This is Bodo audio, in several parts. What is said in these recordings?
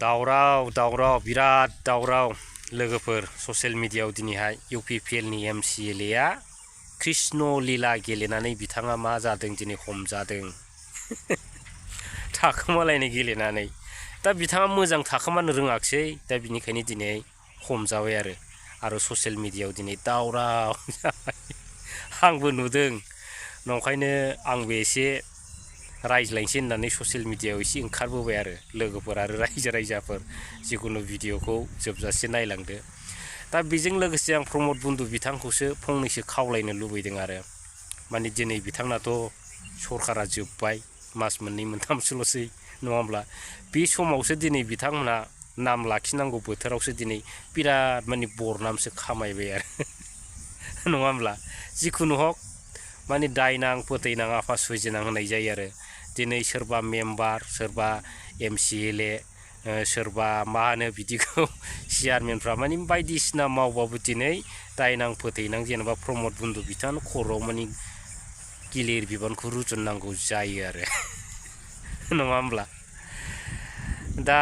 दावराव बिराद दावराव लोगोफोर ससियेल मिडियायाव दिनैहाय इउपिपिएलनि एमसिएलएआ कृष्ण लीला गेलेनानै बिथाङा मा जादों दिनै हमजादों थाखोमालायनाय गेलेनानै दा बिथाङा मोजां थाखोमानो रोङाखिसै दा बिनिखायनो दिनै हमजाबाय आरो ससियेल मिडियायाव दिनै दावराव आंबो नुदों नंखायनो आंबो एसे रायज्लायनोसै होननानै ससियेल मिडियायाव एसे ओंखारबोबाय आरो लोगोफोर आरो रायजो राजाफोर जिखुनु भिडिअखौ जोबजासे नायलांदो दा बेजों लोगोसे आं प्रमद बन्धु बिथांखौसो फंनैसो खावलायनो लुबैदों आरो माने दिनै बिथांनाथ' सरकारा जोबबाय मास मोननै मोनथामसोल'सै नङा होमब्ला बे समावसो दिनै बिथांमोना नाम लाखिनांगौ बोथोरावसो दिनै बिराद माने बरनामसो खामायबाय आरो नङा होमब्ला जिखुनु हक माने दायनां फोथैनां आफा सुजिनां होनाय जायो आरो दिनै सोरबा मेम्बार सोरबा एमसिएलए सोरबा मा होनो बिदिखौ चेयारमेनफ्रा माने बायदिसिना मावबाबो दिनै दायनां फोथैनां जेनेबा प्रमद बन्धु बिथांनो खर'आव माने गिलिर बिबानखौ रुजुननांगौ जायो आरो नङा होमब्ला दा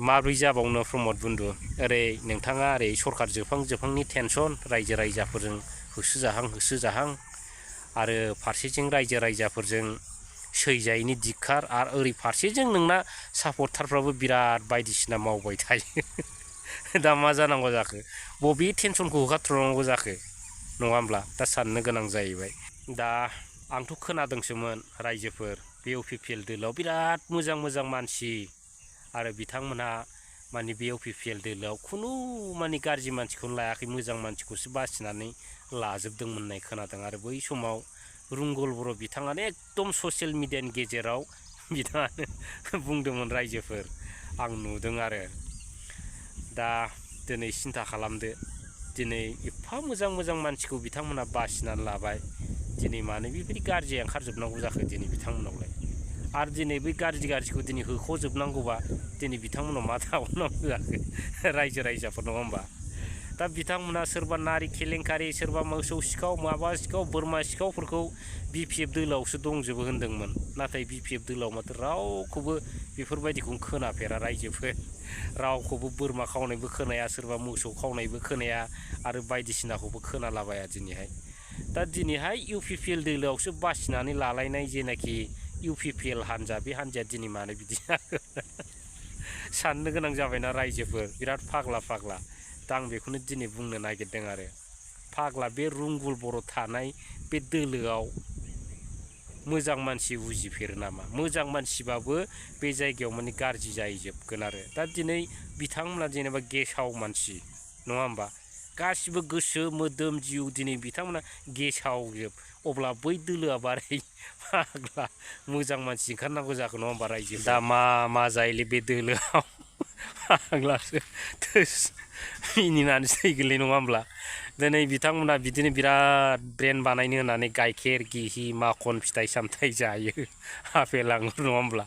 माब्रै जाबावनो प्रमद बन्धु ओरै नोंथाङा ओरै सरकार जोबहांनि टेनसन रायजो राजाफोरजों होसोजाहां आरो फारसेथिं रायजो राजाफोरजों सैजायैनि दिखार आरो ओरै फारसेजों नोंना सापर्टारफ्राबो बिराद बायदिसिना मावबाय थायो दा मा जानांगौ जाखो बबे टेनसनखौ होखाथ्रनांगौ जाखो नङा होमब्ला दा साननो गोनां जाहैबाय दा आंथ' खोनादोंसोमोन रायजोफोर बे इउपिपिएल दोलोआव बिराद मोजां मानसि आरो बिथांमोनहा माने बे इउपिपिएल दोलोआव खुनु माने गाज्रि मानसिखौनो लायाखै मोजां मानसिखौसो बासिनानै लाजोबदोंमोन होननाय खोनादों आरो बै समाव रुंगल बर' बिथाङानो एकदम ससियेल मिडियानि गेजेराव बिथाङानो बुंदोंमोन रायजोफोर आं नुदों आरो दा दिनै सिन्था खालामदो दिनै एफा मोजां मानसिखौ बिथांमोना बासिनानै लाबाय दिनै मानो बेबायदि गाज्रिया ओंखारजोबनांगौ जाखो दिनै बिथांमोनावलाय आरो दिनै बै गाज्रिखौ दिनै होख'जोबनांगौबा दिनै बिथांमोनाव मा थाबावनांगौ जाखो रायजो राजाफोर नङा होमबा दा बिथांमोना सोरबा नारि केलेंकारि सोरबा मोसौ सिखाव माबा सिखाव बोरमा सिखावफोरखौ बिपिएफ दोलोआवसो दंजोबो होन्दोंमोन नाथाय बिपिएफ दोलोआव माथो रावखौबो बेफोरबायदिखौनो खोनाफेरा रायजोफोर रावखौबो बोरमा खावनायबो खोनाया सोरबा मोसौ खावनायबो खोनाया आरो बायदिसिनाखौबो खोनालाबाया दिनैहाय दा दिनैहाय इउपिपिएल दोलोआवसो बासिनानै लालायनाय जेनाखि इउपिपिएल हान्जा बे हान्जाया दिनै मानो बिदि साननो गोनां जाबायना रायजोफोर बिराद फाग्ला दा आं बेखौनो दिनै बुंनो नागिरदों आरो फाग्ला बे रुंगुल बर' थानाय बे दोलोआव मोजां मानसि उजिफेरो नामा मोजां मानसिबाबो बे जायगायाव माने गाज्रि जाहैजोबगोन आरो दा दिनै बिथांमोना जेनेबा गेसाव मानसि नङा होमबा गासिबो गोसो मोदोम जिउ दिनै बिथांमोना गेसावजोब अब्ला बै दोलोआ बारै फाग्ला मोजां मानसि ओंखारनांगौ जाखो नङा होमबा रायजो दा मा जायोलै बे दोलोआव फाग्लासो मिनिनानै थैगोनलै नङा होमब्ला दिनै बिथांमोना बिदिनो बिराद ब्रेन बानायनो होननानै गाइखेर गिहि माखन फिथाइ सामथाइ जायो आपेल आंगुर नङा होमब्ला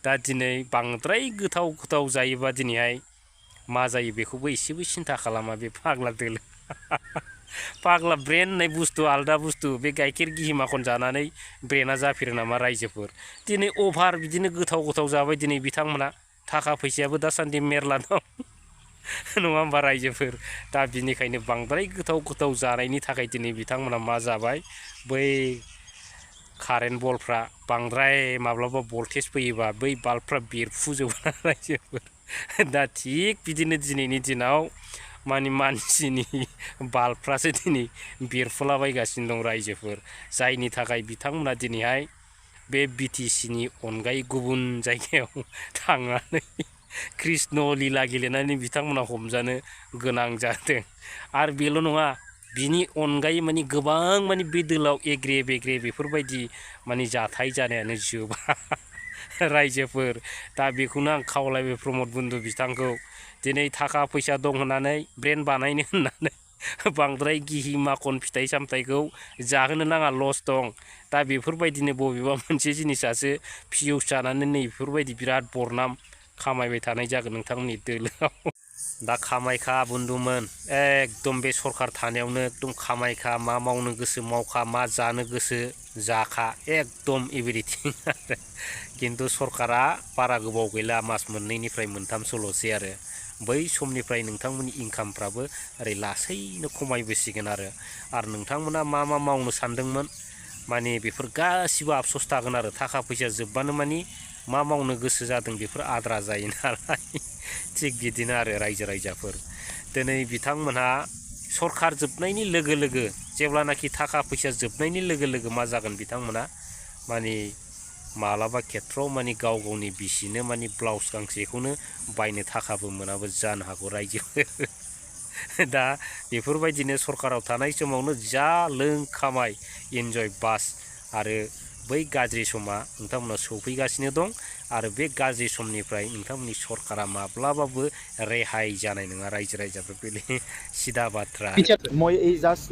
दा दिनै बांद्राय गोथाव जायोबा दिनैहाय मा जायो बेखौबो एसेबो सिन्था खालामा बे फाग्ला दोलो फाग्ला ब्रेन होननाय बुस्थु आलदा बुस्थु बे गाइखेर गिहि माखन जानानै ब्रेना जाफेरो नामा रायजोफोर दिनै अभार बिदिनो गोथाव जाबाय दिनै बिथांमोना थाखा फैसायाबो दासान्दि मेरला दं नङा होमबा रायजोफोर दा बिनिखायनो बांद्राय गोथाव जानायनि थाखाय दिनै बिथांमोना मा जाबाय बै कारेन्ट बलफ्रा बांद्राय माब्लाबा भल्टेज फैयोबा बै बाल्बफ्रा बेरफुजोबो रायजोफोर दा थिग बिदिनो दिनैनि दिनाव माने मानसिनि बाल्बफ्रासो दिनै बेरफुलाबायगासिनो दं रायजोफोर जायनि थाखाय बिथांमोना दिनैहाय बे बिटिसिनि अनगायै गुबुन जायगायाव थांनानै कृष्ण लीला गेलेनानै बिथांमोना हमजानो गोनां जादों आरो बेल' नङा बिनि अनगायै माने गोबां माने बे दोलोआव एग्रे बेग्रे बेफोरबायदि माने जाथाय जानायानो जोबा रायजोफोर दा बेखौनो आं खावलायबाय प्रमद बन्धु बिथांखौ दिनै थाखा फैसा दं होननानै ब्रेन बानायनो होननानै बांद्राय गिहि माखन फिथाइ सामथाइखौ जाहोनो नाङा लस दं दा बेफोरबायदिनो बबेबा मोनसे जिनिसासो फिउस जानानै नै बेफोरबायदि बिराद बरनाम खामायबाय थानाय जागोन नोंथांमोननि दोलोआव दा खामायखा बन्धुमोन एकदम बे सरकार थानायावनो एकदम खामायखा मा मावनो गोसो मावखा मा जानो गोसो जाखा एकदम एभ्रिथिं आरो खिन्थु सरकारा बारा गोबाव गैला मास मोननैनिफ्राय मोनथामसोल'सै आरो बै समनिफ्राय नोंथांमोननि इनकामफ्राबो ओरै लासैनो खमायबोसिगोन आरो नोंथांमोना मा मा मावनो सानदोंमोन माने बेफोर गासिबो आफस'स थागोन आरो थाखा फैसा जोबबानो माने मा मावनो गोसो जादों बेफोर आद्रा जायो नालाय थिग बिदिनो आरो रायजो राजाफोर दिनै बिथांमोनहा सरखार जोबनायनि लोगो लोगो जेब्लानाखि थाखा फैसा जोबनायनि लोगो लोगो मा जागोन बिथांमोना माने मालाबा खेथ्रआव माने गाव गावनि बिसिनो माने ब्लाउस गांसेखौनो बायनो थाखाबो मोनाबो जानो हागौ रायजो दा बेफोरबायदिनो सरकाराव थानाय समावनो जा लों खामाय इन्जय बास आरो बै गाज्रि समा नोंथांमोना सफैगासिनो दं आरो बे गाज्रि समनिफ्राय नोंथांमोननि सरकारा माब्लाबाबो रेहाय जानाय नङा रायजो राजाफोर बेले सिदा बाथ्रा মই এই জাষ্ট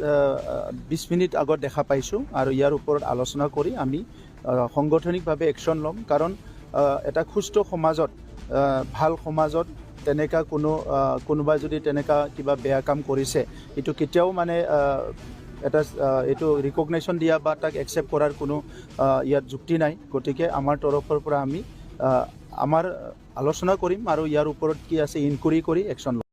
20 মিনিট আগত দেখা পাইছোঁ আৰু ইয়াৰ ওপৰত আলোচনা কৰি আমি সাংগঠনিকভাৱে একশ্যন ল'ম কাৰণ এটা সুস্থ সমাজত ভাল সমাজত তেনেকা কোনোবাই যদি তেনেকা কিবা বেয়া কাম কৰিছে এইটো কেতিয়াও মানে এটা এইটো ৰিকগনাইশ্যন দিয়া বা তাক একচেপ্ট কৰাৰ কোনো ইয়াত যুক্তি নাই গতিকে আমাৰ তৰফৰ পৰা আমি আমাৰ আলোচনা কৰিম আৰু ইয়াৰ ওপৰত কি আছে ইনকুৱাৰী কৰি একশ্যন ল'ম